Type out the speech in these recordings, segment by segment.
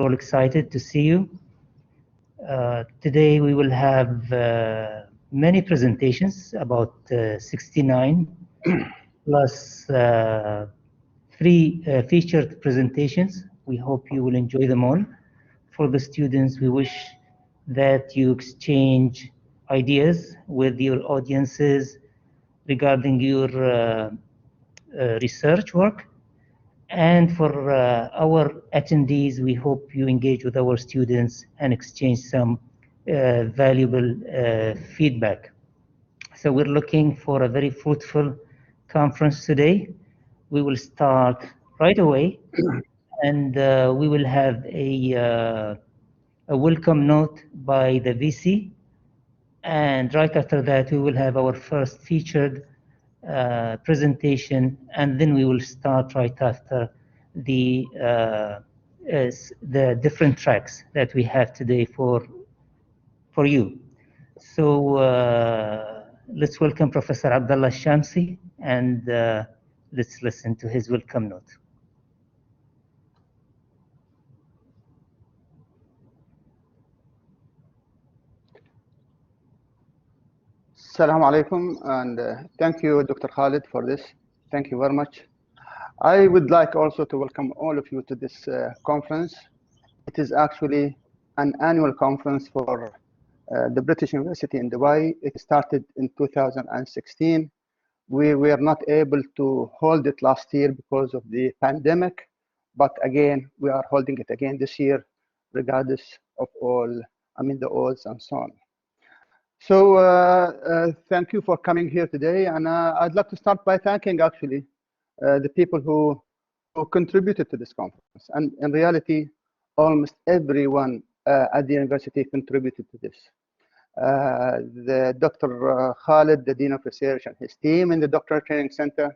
all excited to see you. Today we will have many presentations, about 69 plus 3 featured presentations. We hope you will enjoy them all. For the students, we wish that you exchange ideas with your audiences regarding your research work. And for our attendees, we hope you engage with our students and exchange some valuable feedback. So we're looking for a very fruitful conference today. We will start right away, and we will have a welcome note by the VC. And right after that, we will have our first featured presentation, and then we will start right after the different tracks that we have today for you. So let's welcome Professor Abdullah Alshamsi, and let's listen to his welcome note. Assalamu alaikum, and thank you, Dr. Khalid, for this. Thank you very much. I would like also to welcome all of you to this conference. It is actually an annual conference for the British University in Dubai. It started in 2016. We were not able to hold it last year because of the pandemic, but again, we are holding it again this year, regardless of all, the odds and so on. So thank you for coming here today, and I'd like to start by thanking actually the people who contributed to this conference. And in reality, almost everyone at the university contributed to this. The Dr. Khalid, the Dean of Research, and his team in the Doctoral Training Center,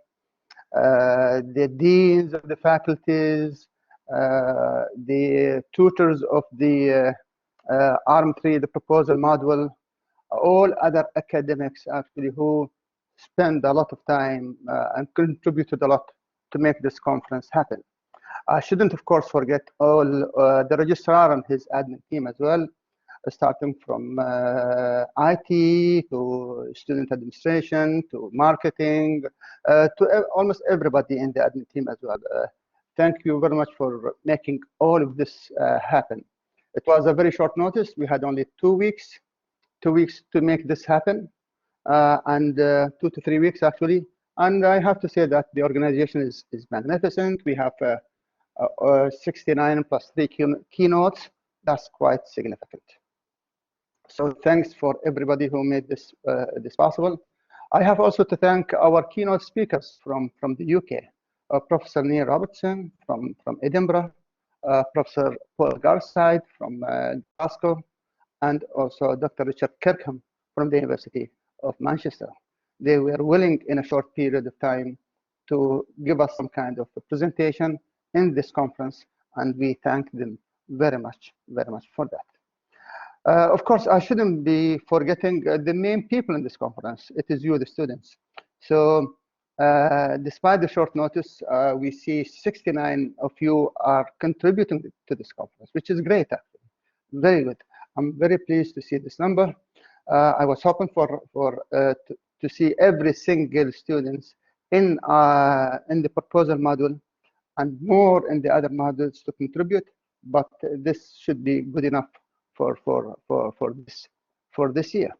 the deans of the faculties, the tutors of the ARM3, the proposal module, all other academics actually who spend a lot of time and contributed a lot to make this conference happen. I shouldn't, of course, forget all the registrar and his admin team as well, starting from IT to student administration to marketing to almost everybody in the admin team as well. Thank you very much for making all of this happen. It was a very short notice. We had only 2 weeks to make this happen, and 2 to 3 weeks actually. And I have to say that the organization is magnificent. We have 69 plus 3 keynotes. That's quite significant. So thanks for everybody who made this this possible. I have also to thank our keynote speakers from the UK, Professor Neil Robertson from Edinburgh, Professor Paul Garside from Glasgow, and also Dr. Richard Kirkham from the University of Manchester. They were willing in a short period of time to give us some kind of a presentation in this conference, and we thank them very much for that. Of course, I shouldn't be forgetting the main people in this conference. It is you, the students. So despite the short notice, we see 69 of you are contributing to this conference, which is great, actually. Very good. I'm very pleased to see this number. I was hoping to see every single student in the proposal module and more in the other modules to contribute, but this should be good enough for this year.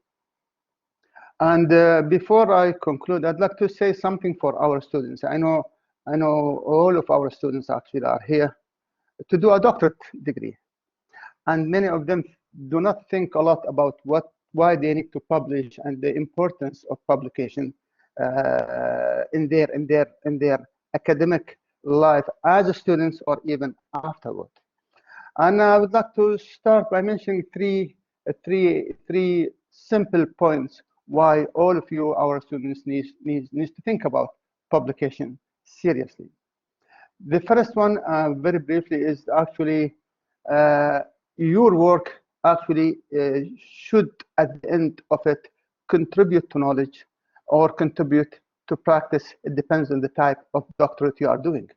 And before I conclude, I'd like to say something for our students. I know all of our students actually are here to do a doctorate degree, and many of them do not think a lot about why they need to publish and the importance of publication in their academic life as a students or even afterward. And I would like to start by mentioning three simple points why all of you, our students, needs to think about publication seriously. The first one, very briefly, is actually your work actually should, at the end of it, contribute to knowledge or contribute to practice. It depends on the type of doctorate you are doing.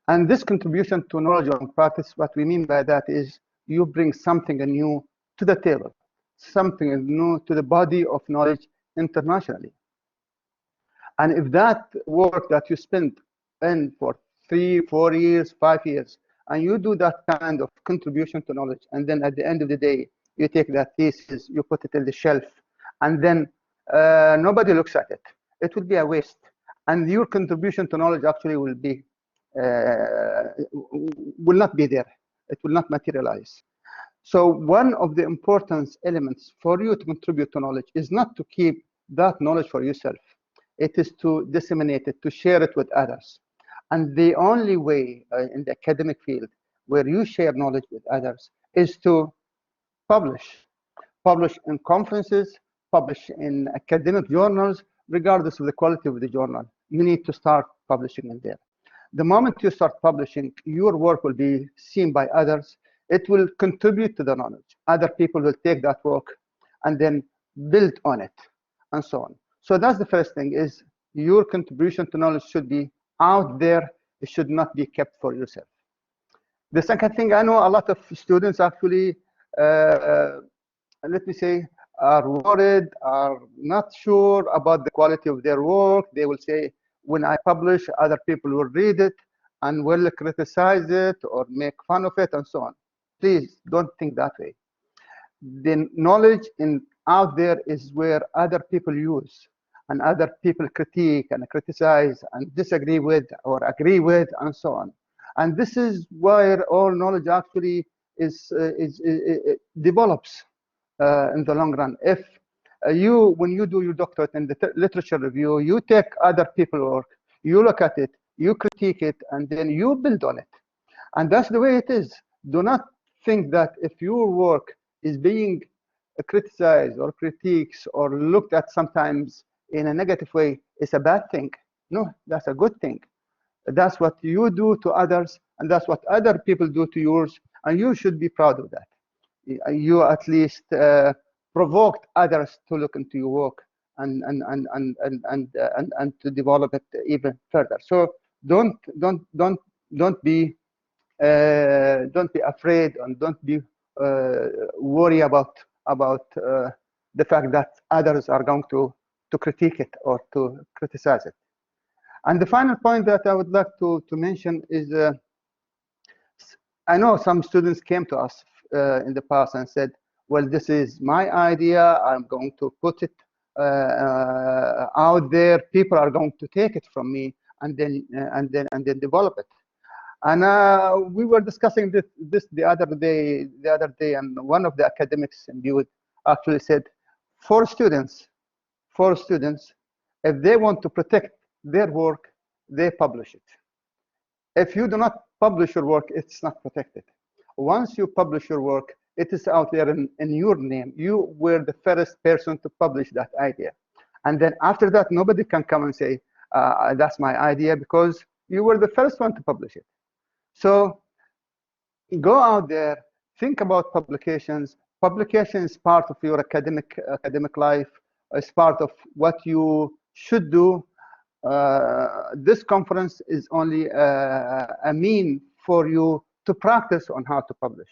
And this contribution to knowledge and practice, what we mean by that is you bring something new to the table, something new to the body of knowledge internationally. And if that work that you spent in for 3, 4 years, 5 years, and you do that kind of contribution to knowledge, and then at the end of the day, you take that thesis, you put it in the shelf, and then nobody looks at it, it will be a waste. And your contribution to knowledge actually will not be there. It will not materialize. So one of the important elements for you to contribute to knowledge is not to keep that knowledge for yourself. It is to disseminate it, to share it with others. And the only way in the academic field where you share knowledge with others is to publish in conferences, publish in academic journals, regardless of the quality of the journal. You need to start publishing in there. The moment you start publishing, your work will be seen by others. It will contribute to the knowledge. Other people will take that work and then build on it, and so on. So that's the first thing, is your contribution to knowledge should be out there. It should not be kept for yourself. The second thing, I know a lot of students actually, let me say, are worried, are not sure about the quality of their work. They will say, when I publish, other people will read it and will criticize it or make fun of it and so on. Please don't think that way. The knowledge out there is where other people use and other people critique and criticize and disagree with or agree with and so on. And this is where all knowledge actually develops in the long run. If when you do your doctorate in the literature review, you take other people's work, you look at it, you critique it, and then you build on it. And that's the way it is. Do not think that if your work is being criticized or critiqued or looked at sometimes in a negative way, it's a bad thing. No, that's a good thing. That's what you do to others, and that's what other people do to yours, and you should be proud of that. You at least provoked others to look into your work and to develop it even further. So don't be afraid, and don't be worry about the fact that others are going to critique it or to criticize it. And the final point that I would like to mention is, I know some students came to us in the past and said, well, this is my idea, I'm going to put it out there, people are going to take it from me and then develop it. And we were discussing this the other day, and one of the academics in BUD actually said, for students, if they want to protect their work, they publish it. If you do not publish your work, it's not protected. Once you publish your work, it is out there in your name. You were the first person to publish that idea. And then after that, nobody can come and say, that's my idea, because you were the first one to publish it. So go out there, think about publications. Publication is part of your academic life. It's part of what you should do. This conference is only a mean for you to practice on how to publish.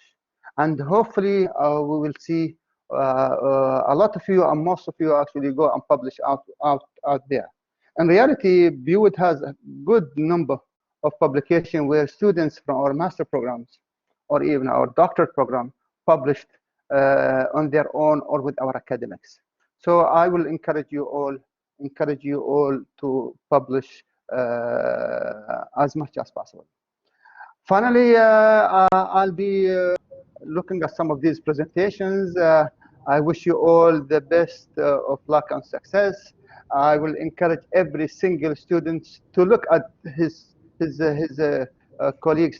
And hopefully we will see a lot of you, and most of you actually go and publish out there. In reality, BUD has a good number of publications where students from our master programs or even our doctorate program published on their own or with our academics. So I will encourage you all to publish as much as possible. Finally, I'll be looking at some of these presentations. I wish you all the best of luck and success. I will encourage every single student to look at his colleague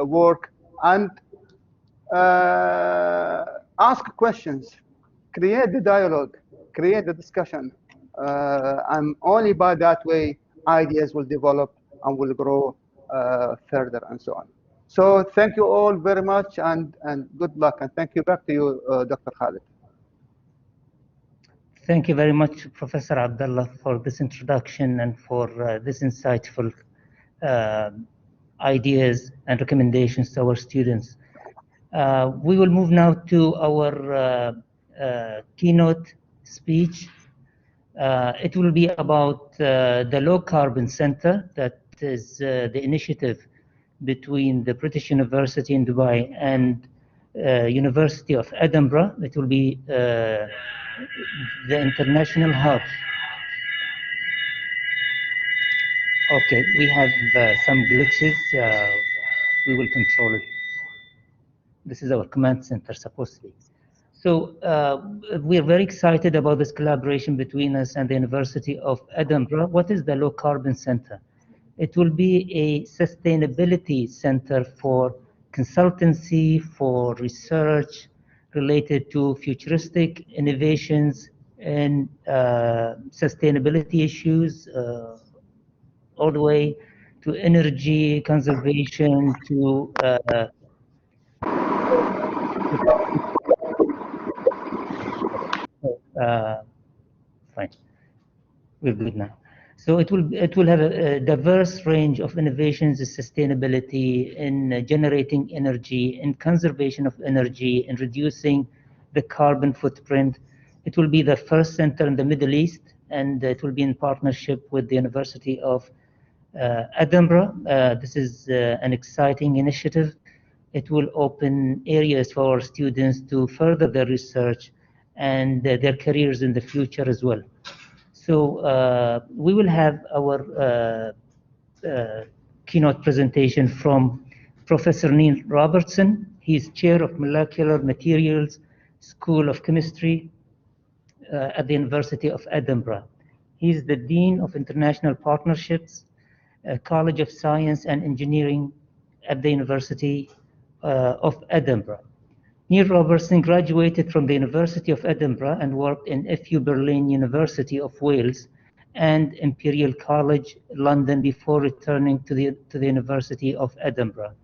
work and ask questions, create the dialogue, create the discussion, and only by that way ideas will develop and will grow further and so on. So thank you all very much, and good luck, and thank you. Back to you, Dr. Khalid. Thank you very much, Professor Abdullah, for this introduction and for this insightful ideas and recommendations to our students. We will move now to our keynote speech. It will be about the Low Carbon Center, that is the initiative between the British University in Dubai and University of Edinburgh. It will be the international hub. Okay, we have some glitches. We will control it. This is our command center, supposed to be. So we're very excited about this collaboration between us and the University of Edinburgh. What is the Low Carbon Center? It will be a sustainability center for consultancy, for research related to futuristic innovations and sustainability issues, all the way to energy conservation, to fine, we're good now. So it will have a diverse range of innovations in sustainability, in generating energy, in conservation of energy, in reducing the carbon footprint. It will be the first center in the Middle East, and it will be in partnership with the University of Edinburgh. This is an exciting initiative. It will open areas for our students to further their research and their careers in the future as well. So we will have our keynote presentation from Professor Neil Robertson. He is Chair of Molecular Materials School of Chemistry at the University of Edinburgh. He is the Dean of International Partnerships, College of Science and Engineering at the University of Edinburgh. Neil Robertson graduated from the University of Edinburgh and worked in FU Berlin, University of Wales, and Imperial College London before returning to the University of Edinburgh.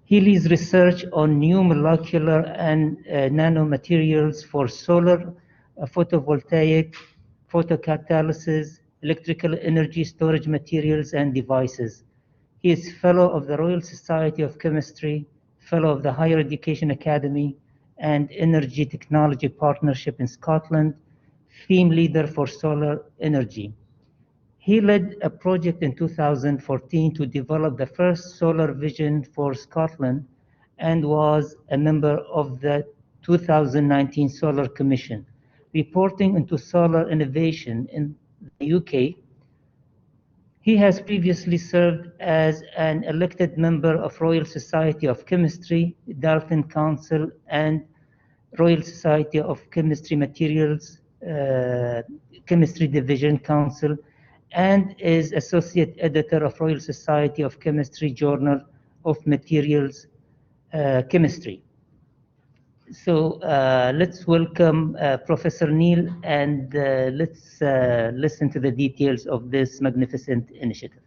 He leads research on new molecular and nanomaterials for solar, photovoltaic, photocatalysis, electrical energy storage materials and devices. He is Fellow of the Royal Society of Chemistry, Fellow of the Higher Education Academy and Energy Technology Partnership in Scotland, Theme Leader for Solar Energy. He led a project in 2014 to develop the first solar vision for Scotland and was a member of the 2019 Solar Commission, reporting into solar innovation in the UK. He has previously served as an elected member of Royal Society of Chemistry, Dalton Council, and Royal Society of Chemistry Materials, Chemistry Division Council, and is Associate Editor of Royal Society of Chemistry Journal of Materials Chemistry. So let's welcome Professor Neil, and let's listen to the details of this magnificent initiative.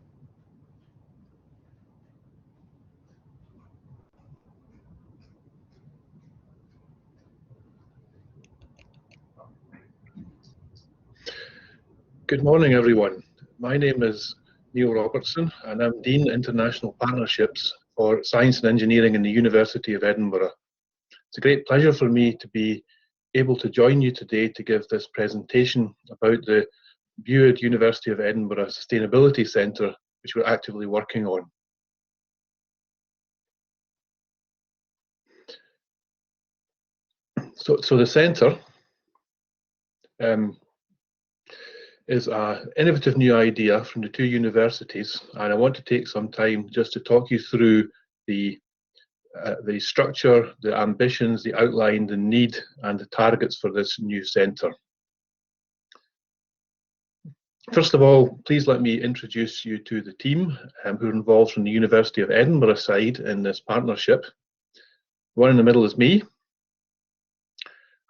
Good morning, everyone. My name is Neil Robertson, and I'm Dean International Partnerships for Science and Engineering in the University of Edinburgh. It's a great pleasure for me to be able to join you today to give this presentation about the Bute University of Edinburgh Sustainability Centre, which we're actively working on. So the centre is an innovative new idea from the two universities, and I want to take some time just to talk you through the structure, the ambitions, the outline, the need, and the targets for this new centre. First of all, please let me introduce you to the team who are involved from the University of Edinburgh side in this partnership. One in the middle is me.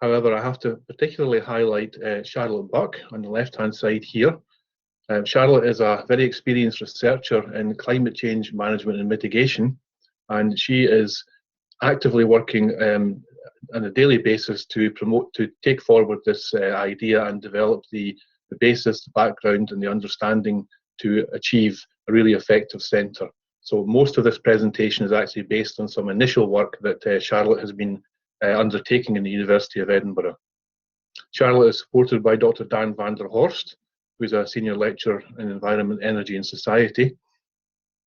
However, I have to particularly highlight Charlotte Buck on the left-hand side here. Charlotte is a very experienced researcher in climate change management and mitigation, and she is actively working on a daily basis to take forward this idea and develop the basis, the background, and the understanding to achieve a really effective centre. So most of this presentation is actually based on some initial work that Charlotte has been undertaking in the University of Edinburgh. Charlotte is supported by Dr. Dan van der Horst, who is a senior lecturer in environment, energy and society.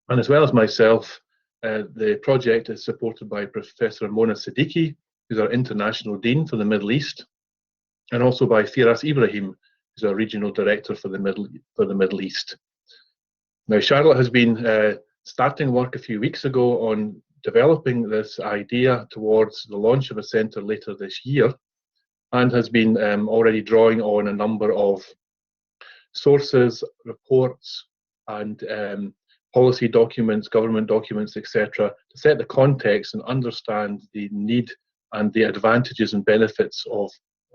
And as well as myself, the project is supported by Professor Mona Siddiqui, who's our international dean for the Middle East, and also by Firas Ibrahim, who's our regional director for the Middle East. Now, Charlotte has been starting work a few weeks ago on developing this idea towards the launch of a centre later this year, and has been already drawing on a number of sources, reports, and policy documents, government documents, etc., to set the context and understand the need and the advantages and benefits of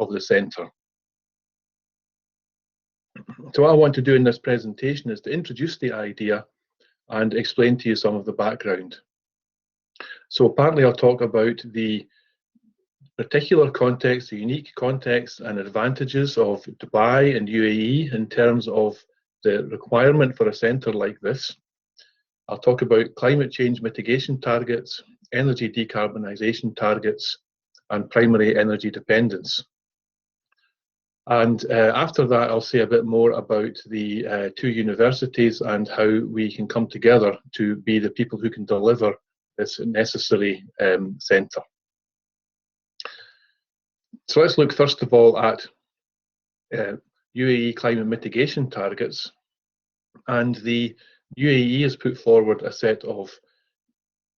the centre. So what I want to do in this presentation is to introduce the idea and explain to you some of the background. So partly I'll talk about the particular context, the unique context and advantages of Dubai and UAE in terms of the requirement for a centre like this. I'll talk about climate change mitigation targets, energy decarbonisation targets, and primary energy dependence. And after that, I'll say a bit more about the two universities and how we can come together to be the people who can deliver this necessary centre. So let's look first of all at UAE climate mitigation targets. And the UAE has put forward a set of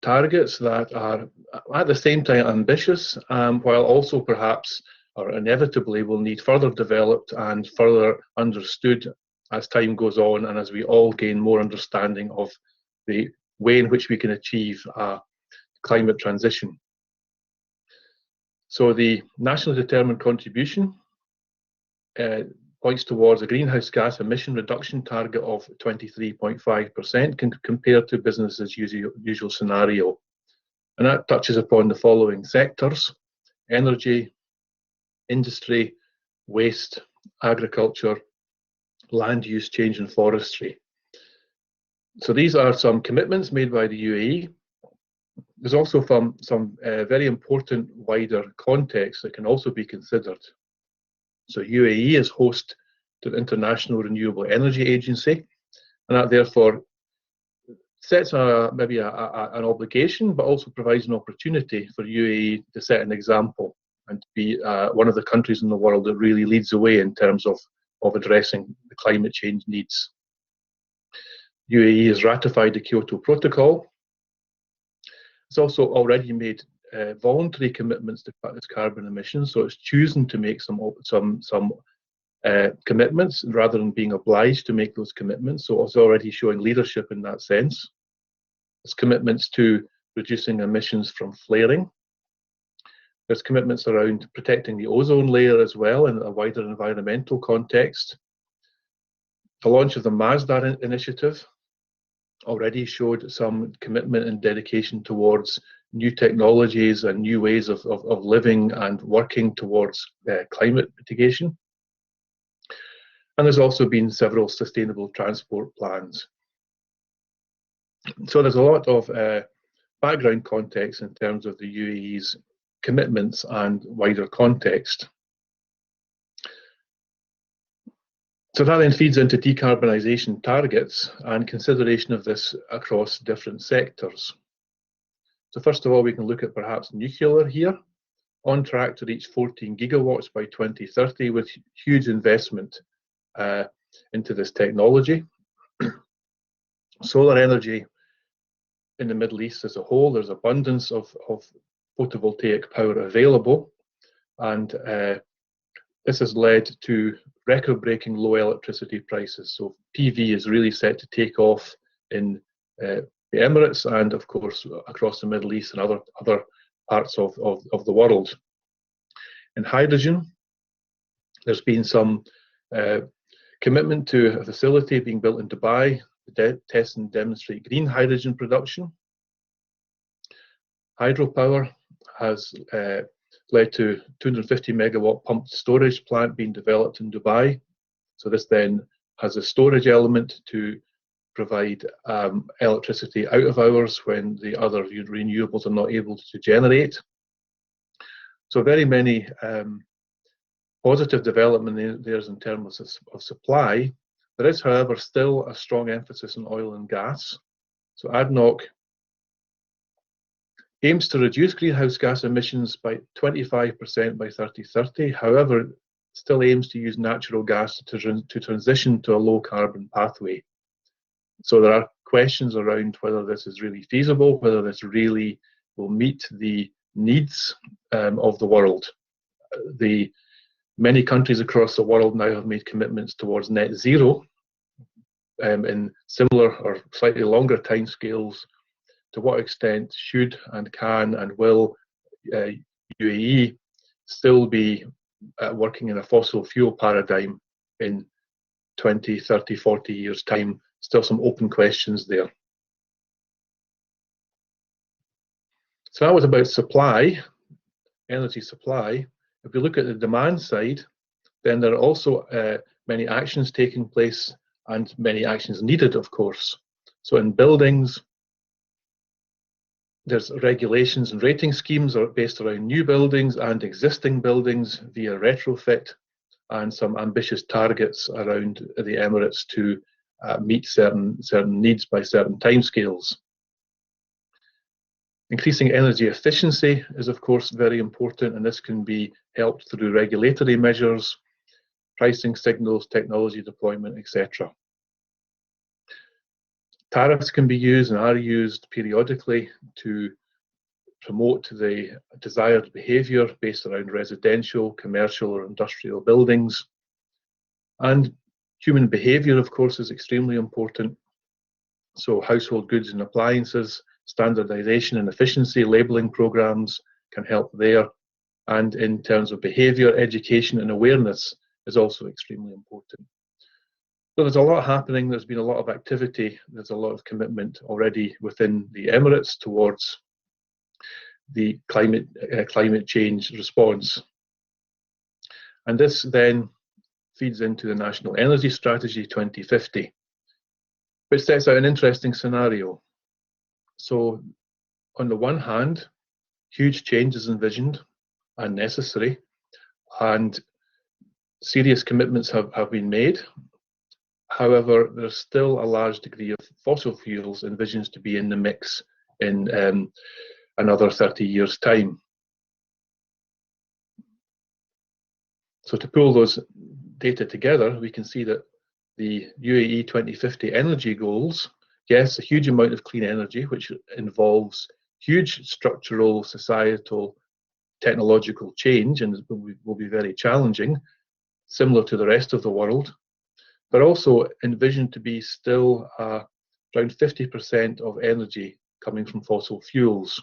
targets that are at the same time ambitious, while also perhaps or inevitably will need further developed and further understood as time goes on and as we all gain more understanding of the way in which we can achieve a climate transition. So the nationally determined contribution points towards a greenhouse gas emission reduction target of 23.5% compared to business as usual scenario. And that touches upon the following sectors: energy, industry, waste, agriculture, land use change and forestry. So these are some commitments made by the UAE. There's also some very important wider context that can also be considered. So UAE is host to the International Renewable Energy Agency, and that therefore sets maybe an obligation, but also provides an opportunity for UAE to set an example and to be one of the countries in the world that really leads the way in terms of addressing the climate change needs. UAE has ratified the Kyoto Protocol. It's also already made voluntary commitments to cut its carbon emissions, so it's choosing to make some commitments rather than being obliged to make those commitments. So it's already showing leadership in that sense. There's commitments to reducing emissions from flaring. There's commitments around protecting the ozone layer as well in a wider environmental context. The launch of the Mazda initiative already showed some commitment and dedication towards new technologies and new ways of living and working towards climate mitigation. And there's also been several sustainable transport plans. So there's a lot of background context in terms of the UAE's commitments and wider context. So that then feeds into decarbonisation targets and consideration of this across different sectors. So first of all, we can look at perhaps nuclear here, on track to reach 14 gigawatts by 2030 with huge investment into this technology. Solar energy in the Middle East as a whole, there's abundance of photovoltaic power available, and this has led to record-breaking low electricity prices. So PV is really set to take off in the Emirates and, of course, across the Middle East and other parts of the world. In hydrogen, there's been some commitment to a facility being built in Dubai to test and demonstrate green hydrogen production. Hydropower has led to 250 megawatt pumped storage plant being developed in Dubai. So this then has a storage element to provide electricity out of hours when the other renewables are not able to generate. So very many positive development there in terms of supply. There is, however, still a strong emphasis on oil and gas. So ADNOC aims to reduce greenhouse gas emissions by 25% by 2030. However, still aims to use natural gas to transition to a low carbon pathway. So there are questions around whether this is really feasible, whether this really will meet the needs of the world. Many countries across the world now have made commitments towards net zero in similar or slightly longer timescales. To what extent should and can and will UAE still be working in a fossil fuel paradigm in 20, 30, 40 years' time? Still some open questions there. So that was about supply, energy supply. If we look at the demand side, then there are also many actions taking place and many actions needed, of course. So in buildings, there's regulations and rating schemes are based around new buildings and existing buildings via retrofit, and some ambitious targets around the Emirates to meet certain needs by certain timescales. Increasing energy efficiency is, of course, very important, and this can be helped through regulatory measures, pricing signals, technology deployment, etc. Tariffs can be used and are used periodically to promote the desired behaviour based around residential, commercial or industrial buildings. And human behaviour, of course, is extremely important. So household goods and appliances, standardisation and efficiency labelling programmes can help there. And in terms of behaviour, education and awareness is also extremely important. So there's a lot happening, there's been a lot of activity, there's a lot of commitment already within the Emirates towards the climate change response. And this then feeds into the National Energy Strategy 2050, which sets out an interesting scenario. So on the one hand, huge changes envisioned and necessary, and serious commitments have been made. However, there's still a large degree of fossil fuels envisioned to be in the mix in another 30 years' time. So to pull those data together, we can see that the UAE 2050 energy goals, yes, a huge amount of clean energy, which involves huge structural, societal, technological change, and will be very challenging, similar to the rest of the world, but also envisioned to be still around 50% of energy coming from fossil fuels.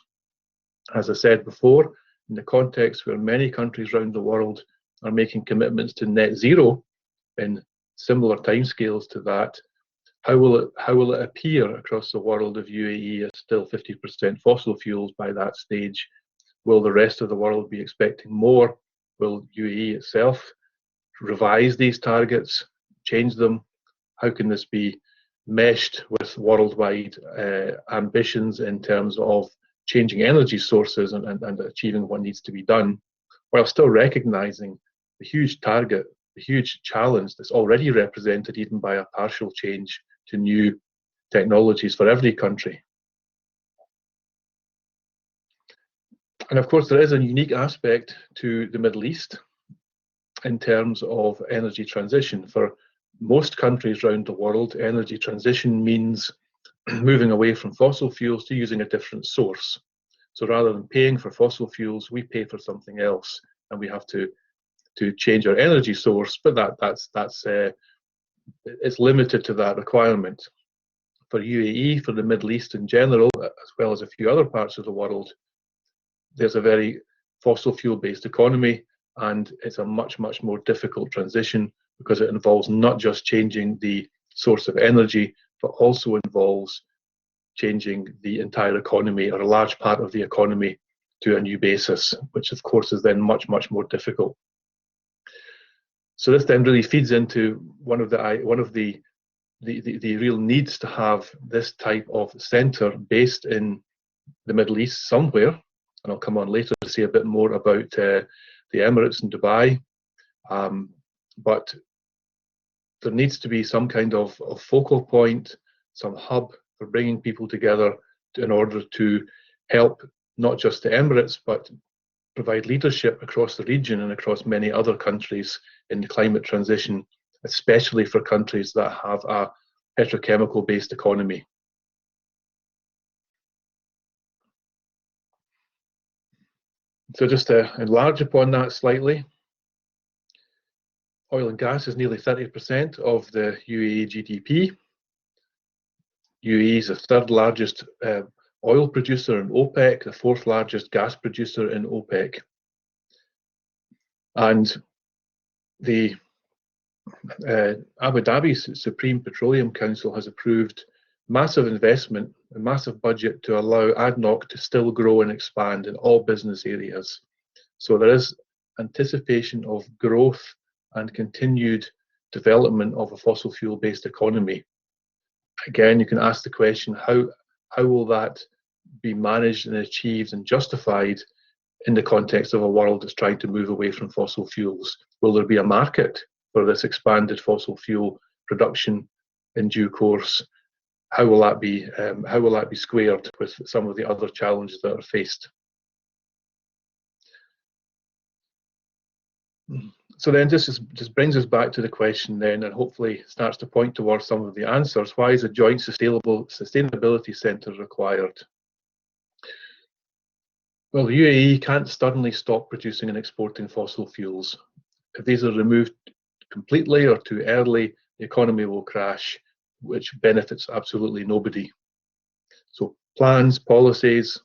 As I said before, in the context where many countries around the world are making commitments to net zero in similar timescales to that, how will it appear across the world if UAE is still 50% fossil fuels by that stage? Will the rest of the world be expecting more? Will UAE itself revise these targets, change them? How can this be meshed with worldwide ambitions in terms of changing energy sources and achieving what needs to be done, while still recognizing the huge target, the huge challenge that's already represented even by a partial change to new technologies for every country. And of course, there is a unique aspect to the Middle East in terms of energy transition. For most countries around the world, energy transition means moving away from fossil fuels to using a different source. So rather than paying for fossil fuels, we pay for something else, and we have to change our energy source. But it's limited to that requirement. For UAE, for the Middle East in general, as well as a few other parts of the world, there's a very fossil fuel-based economy, and it's a much more difficult transition because it involves not just changing the source of energy, but also involves changing the entire economy or a large part of the economy to a new basis, which of course is then much more difficult. So this then really feeds into one of the the real needs to have this type of centre based in the Middle East somewhere, and I'll come on later to say a bit more about the Emirates and Dubai, but there needs to be some kind of focal point, some hub for bringing people together in order to help not just the Emirates, but provide leadership across the region and across many other countries in the climate transition, especially for countries that have a petrochemical-based economy. So just to enlarge upon that slightly, oil and gas is nearly 30% of the UAE GDP. UAE is the third largest oil producer in OPEC, the fourth largest gas producer in OPEC. And the Abu Dhabi's Supreme Petroleum Council has approved massive investment, a massive budget to allow ADNOC to still grow and expand in all business areas. So there is anticipation of growth and continued development of a fossil fuel-based economy. Again, you can ask the question, how will that be managed and achieved and justified in the context of a world that's trying to move away from fossil fuels? Will there be a market for this expanded fossil fuel production in due course? How will that be squared with some of the other challenges that are faced? So then this just brings us back to the question then, and hopefully starts to point towards some of the answers. Why is a joint sustainability centre required? Well, the UAE can't suddenly stop producing and exporting fossil fuels. If these are removed completely or too early, the economy will crash, which benefits absolutely nobody. So plans, policies,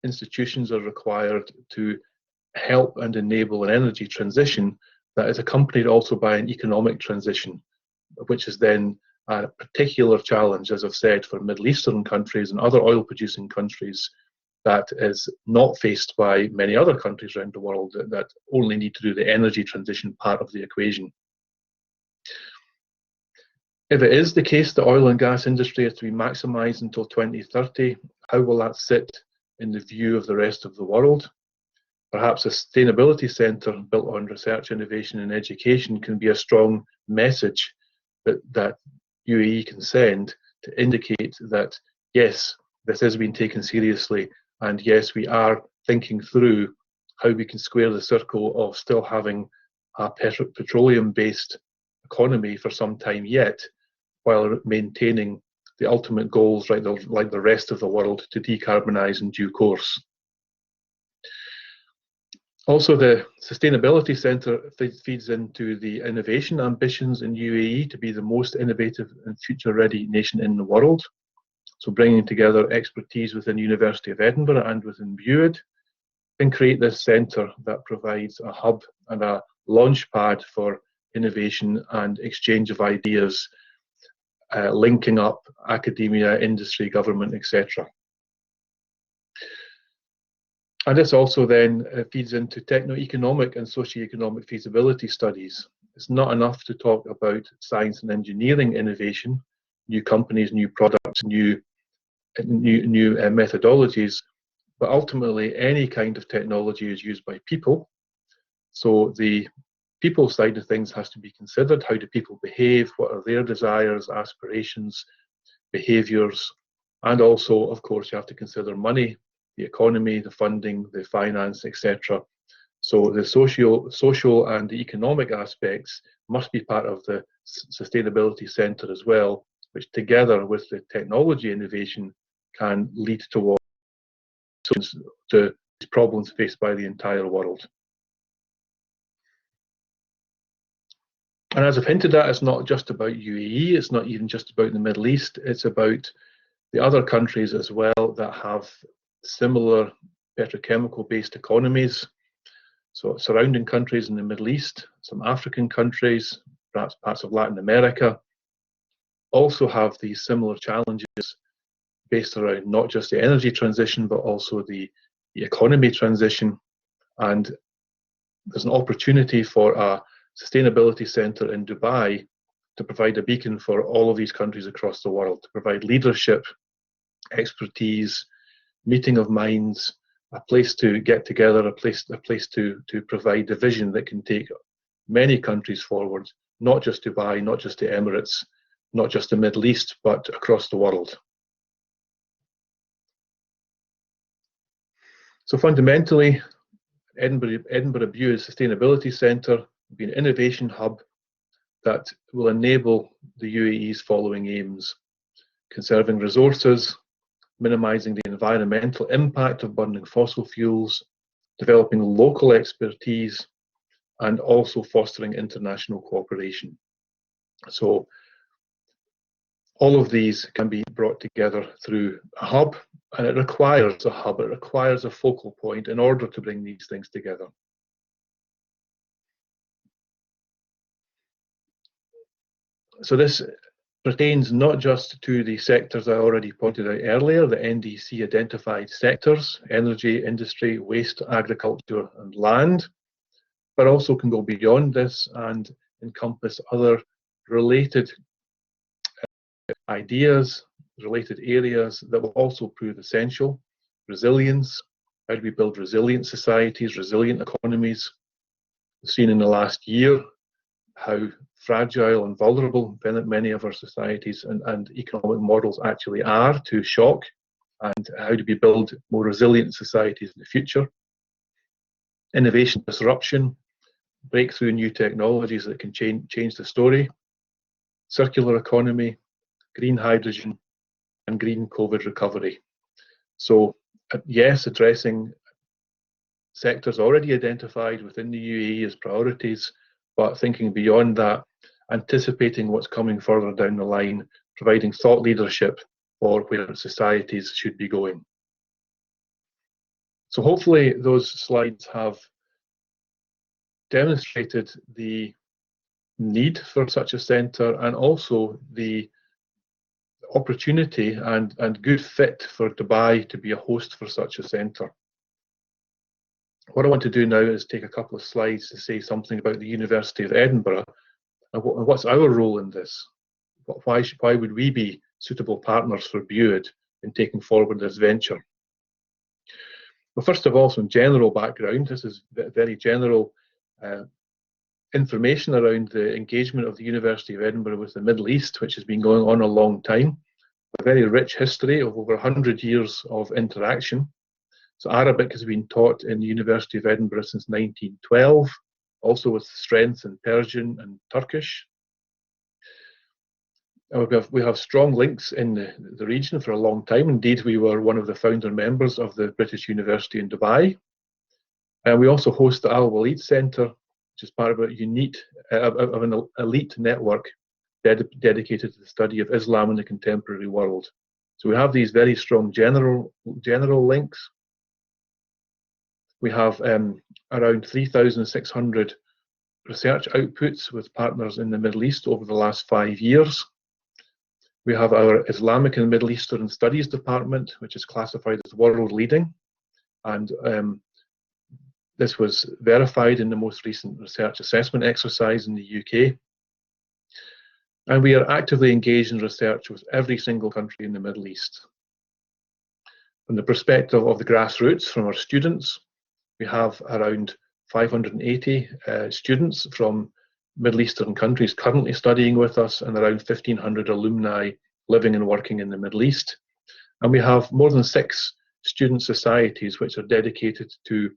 institutions are required to help and enable an energy transition that is accompanied also by an economic transition, which is then a particular challenge, as I've said, for Middle Eastern countries and other oil-producing countries that is not faced by many other countries around the world that only need to do the energy transition part of the equation. If it is the case that oil and gas industry is to be maximised until 2030, how will that sit in the view of the rest of the world? Perhaps a sustainability centre built on research, innovation and education can be a strong message that UAE can send to indicate that, yes, this has been taken seriously, and yes, we are thinking through how we can square the circle of still having a petroleum-based economy for some time yet, while maintaining the ultimate goals, like the rest of the world, to decarbonise in due course. Also, the Sustainability Centre feeds into the innovation ambitions in UAE to be the most innovative and future-ready nation in the world. So bringing together expertise within University of Edinburgh and within BUID, and create this centre that provides a hub and a launch pad for innovation and exchange of ideas, linking up academia, industry, government, etc. And this also then feeds into techno-economic and socio-economic feasibility studies. It's not enough to talk about science and engineering innovation, new companies, new products, new methodologies, but ultimately any kind of technology is used by people. So the people side of things has to be considered. How do people behave? What are their desires, aspirations, behaviours? And also, of course, you have to consider money, the economy, the funding, the finance, etc. So the social and the economic aspects must be part of the Sustainability Centre as well, which together with the technology innovation can lead towards the problems faced by the entire world. And as I've hinted at, it's not just about UAE, it's not even just about the Middle East, it's about the other countries as well that have similar petrochemical-based economies. So surrounding countries in the Middle East, some African countries, perhaps parts of Latin America, also have these similar challenges based around not just the energy transition, but also the economy transition. And there's an opportunity for a sustainability centre in Dubai to provide a beacon for all of these countries across the world, to provide leadership, expertise, meeting of minds, a place to get together, a place to provide a vision that can take many countries forward, not just Dubai, not just the Emirates, not just the Middle East, but across the world. So fundamentally, Edinburgh Bu's Sustainability Centre will be an innovation hub that will enable the UAE's following aims: conserving resources, minimising the environmental impact of burning fossil fuels, developing local expertise, and also fostering international cooperation. So all of these can be brought together through a hub, and it requires a hub, it requires a focal point in order to bring these things together. So this pertains not just to the sectors I already pointed out earlier, the NDC identified sectors: energy, industry, waste, agriculture, and land, but also can go beyond this and encompass other related ideas, related areas that will also prove essential. Resilience: how do we build resilient societies, resilient economies? We've seen in the last year how fragile and vulnerable many of our societies and economic models actually are to shock, and how do we build more resilient societies in the future? Innovation disruption: breakthrough new technologies that can change the story. Circular economy, green hydrogen, and green COVID recovery. So yes, addressing sectors already identified within the UAE as priorities, but thinking beyond that, anticipating what's coming further down the line, providing thought leadership for where societies should be going. So hopefully those slides have demonstrated the need for such a centre, and also the opportunity and good fit for Dubai to be a host for such a centre. What I want to do now is take a couple of slides to say something about the University of Edinburgh and what's our role in this. Why would we be suitable partners for BUID in taking forward this venture? Well, first of all, some general background. This is very general information around the engagement of the University of Edinburgh with the Middle East, which has been going on a long time. A very rich history of over 100 years of interaction. So Arabic has been taught in the University of Edinburgh since 1912, also with strength in Persian and Turkish. And we have strong links in the region for a long time. Indeed, we were one of the founder members of the British University in Dubai. And we also host the Al Walid Centre, which is part of an elite network dedicated to the study of Islam in the contemporary world. So we have these very strong general links. We have around 3,600 research outputs with partners in the Middle East over the last 5 years. We have our Islamic and Middle Eastern Studies Department, which is classified as world leading, and this was verified in the most recent research assessment exercise in the UK. And we are actively engaged in research with every single country in the Middle East. From the perspective of the grassroots, from our students, we have around 580 students from Middle Eastern countries currently studying with us, and around 1,500 alumni living and working in the Middle East. And we have more than 6 student societies which are dedicated to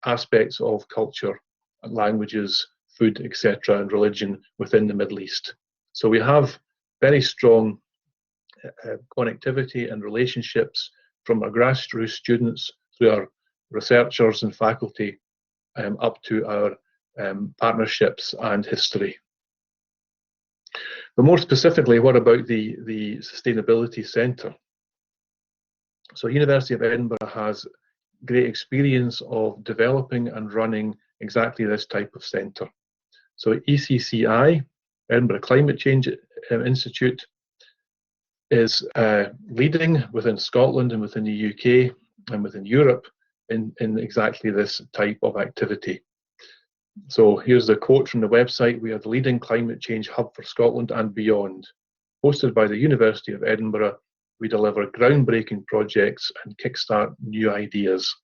aspects of culture, languages, food, etc., and religion within the Middle East. So we have very strong connectivity and relationships from our grassroots students through our researchers and faculty up to our partnerships and history. But more specifically, what about the Sustainability Centre? So University of Edinburgh has great experience of developing and running exactly this type of centre. So ECCI, Edinburgh Climate Change Institute, is leading within Scotland and within the UK and within Europe in exactly this type of activity. So here's the quote from the website: "We are the leading climate change hub for Scotland and beyond. Hosted by the University of Edinburgh, we deliver groundbreaking projects and kickstart new ideas."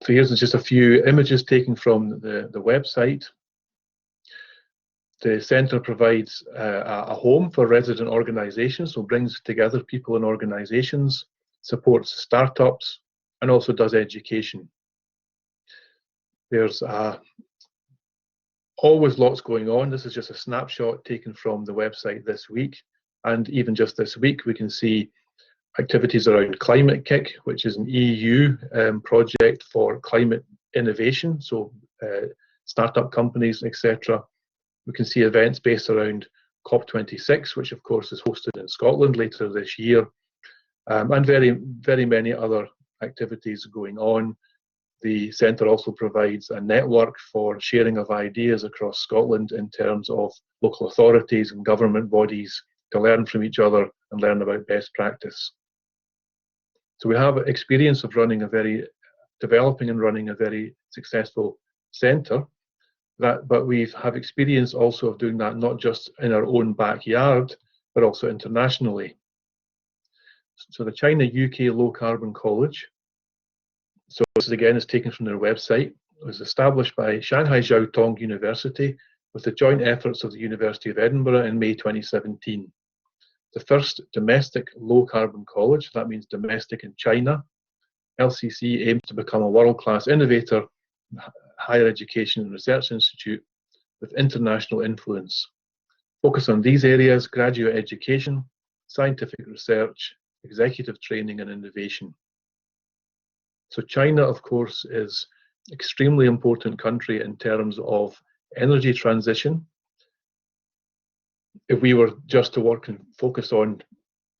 So here's just a few images taken from the website. The centre provides a home for resident organisations, so brings together people and organisations, supports startups, and also does education. There's always lots going on. This is just a snapshot taken from the website this week. And even just this week, we can see activities around Climate Kick, which is an EU project for climate innovation, so startup companies, etc. We can see events based around COP26, which of course is hosted in Scotland later this year, and very many other activities going on. The centre also provides a network for sharing of ideas across Scotland in terms of local authorities and government bodies to learn from each other and learn about best practice. So we have experience of developing and running a very successful centre, but we have experience also of doing that not just in our own backyard, but also internationally. So the China-UK Low Carbon College, so this again is taken from their website, was established by Shanghai Jiao Tong University with the joint efforts of the University of Edinburgh in May 2017. The first domestic low carbon college, that means domestic in China. LCC aims to become a world-class innovator, higher education and research institute with international influence. Focus on these areas: graduate education, scientific research, executive training and innovation. So China, of course, is an extremely important country in terms of energy transition. If we were just to work and focus on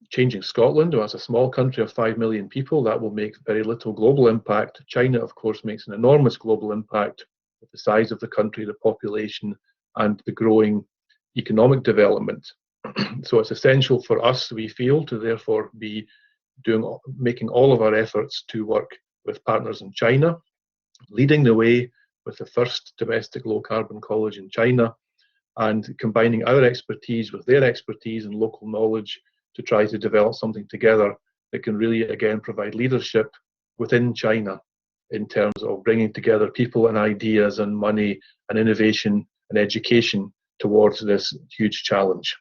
changing Scotland, as a small country of 5 million people, that will make very little global impact. China, of course, makes an enormous global impact with the size of the country, the population, and the growing economic development. So it's essential for us, we feel, to therefore be making all of our efforts to work with partners in China, leading the way with the first domestic low carbon college in China, and combining our expertise with their expertise and local knowledge to try to develop something together that can really, again, provide leadership within China in terms of bringing together people and ideas and money and innovation and education towards this huge challenge.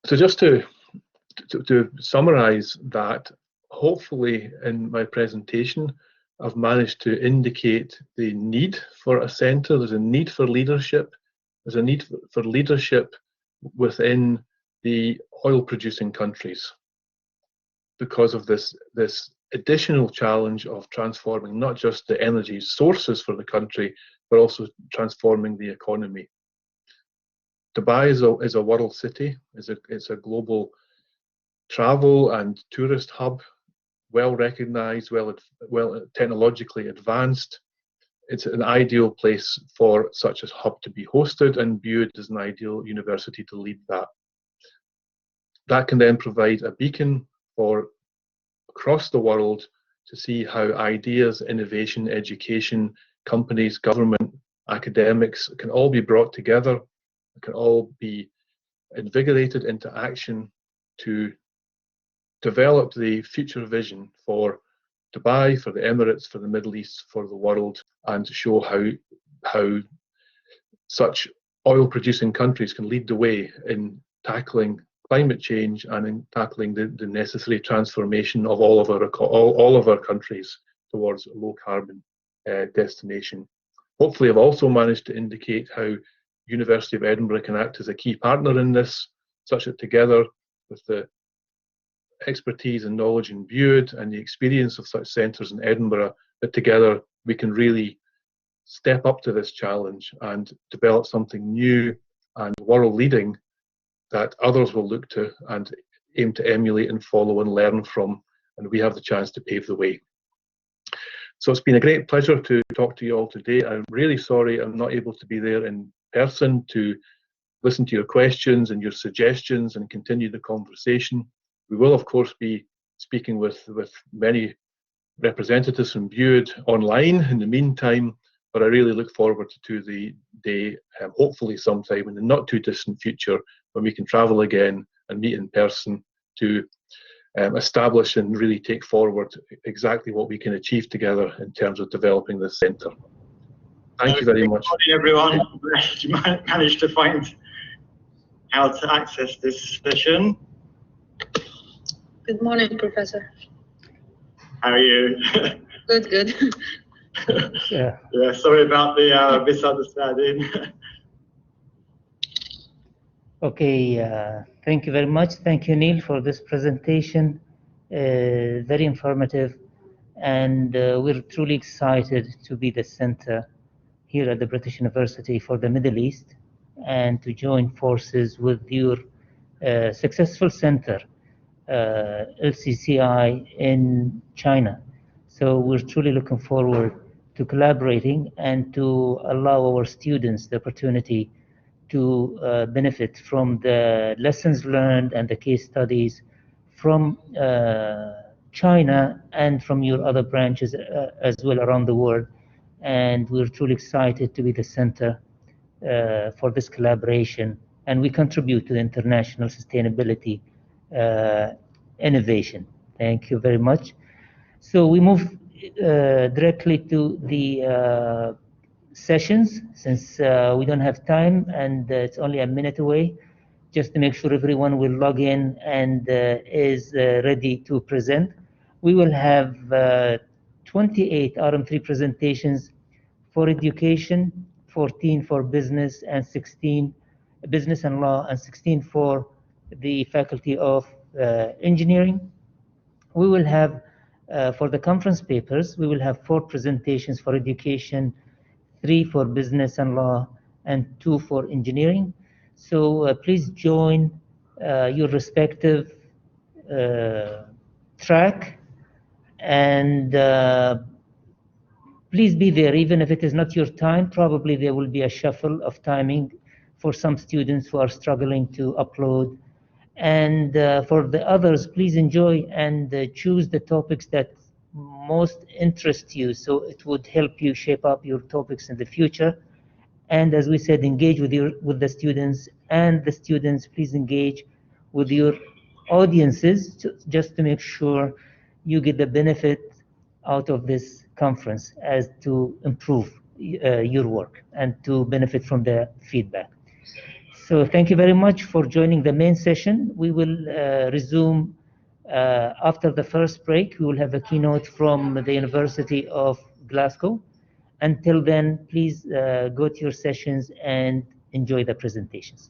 So just to summarize that, hopefully in my presentation, I've managed to indicate the need for a centre. There's a need for leadership. There's a need for leadership within the oil-producing countries because of this additional challenge of transforming not just the energy sources for the country, but also transforming the economy. Dubai is a world city. It's a global travel and tourist hub, well recognized, well technologically advanced. It's an ideal place for such a hub to be hosted and viewed as an ideal university to lead that. That can then provide a beacon for across the world to see how ideas, innovation, education, companies, government, academics can all be brought together, can all be invigorated into action to develop the future vision for Dubai, for the Emirates, for the Middle East, for the world, and to show how such oil-producing countries can lead the way in tackling climate change and in tackling the necessary transformation of all of our countries towards a low-carbon destination. Hopefully, I've also managed to indicate how University of Edinburgh can act as a key partner in this, such that together with the expertise and knowledge imbued and the experience of such centres in Edinburgh, that together we can really step up to this challenge and develop something new and world-leading that others will look to and aim to emulate and follow and learn from, and we have the chance to pave the way. So it's been a great pleasure to talk to you all today. I'm really sorry I'm not able to be there in person to listen to your questions and your suggestions and continue the conversation. We will, of course, be speaking with many representatives from Bude online in the meantime, but I really look forward to the day, hopefully sometime in the not too distant future, when we can travel again and meet in person to establish and really take forward exactly what we can achieve together in terms of developing this centre. Thank you very much. Good morning, everyone. Glad you managed to find how to access this session. Good morning, Professor. How are you? Good, good. Yeah. Yeah, sorry about the misunderstanding. Okay, thank you very much. Thank you, Neil, for this presentation. Very informative, and we're truly excited to be the center here at the British University for the Middle East and to join forces with your successful center, LCCI in China. So we're truly looking forward to collaborating and to allow our students the opportunity to benefit from the lessons learned and the case studies from China and from your other branches as well around the world. And we're truly excited to be the center for this collaboration, and we contribute to the international sustainability innovation. Thank you very much. So we move directly to the sessions, since we don't have time and it's only a minute away, just to make sure everyone will log in and is ready to present. We will have 28 RM3 presentations for education, 14 for business, and 16 business and law, and 16 for the Faculty of Engineering. We will have, for the conference papers, we will have 4 presentations for education, 3 for business and law, and 2 for engineering. So please join your respective track, and please be there, even if it is not your time. Probably there will be a shuffle of timing for some students who are struggling to upload. And for the others, please enjoy and choose the topics that most interest you, so it would help you shape up your topics in the future. And as we said, engage with the students, and the students, please engage with your audiences just to make sure you get the benefit out of this conference as to improve your work and to benefit from the feedback. So thank you very much for joining the main session. We will resume after the first break. We will have a keynote from the University of Glasgow. Until then, please go to your sessions and enjoy the presentations.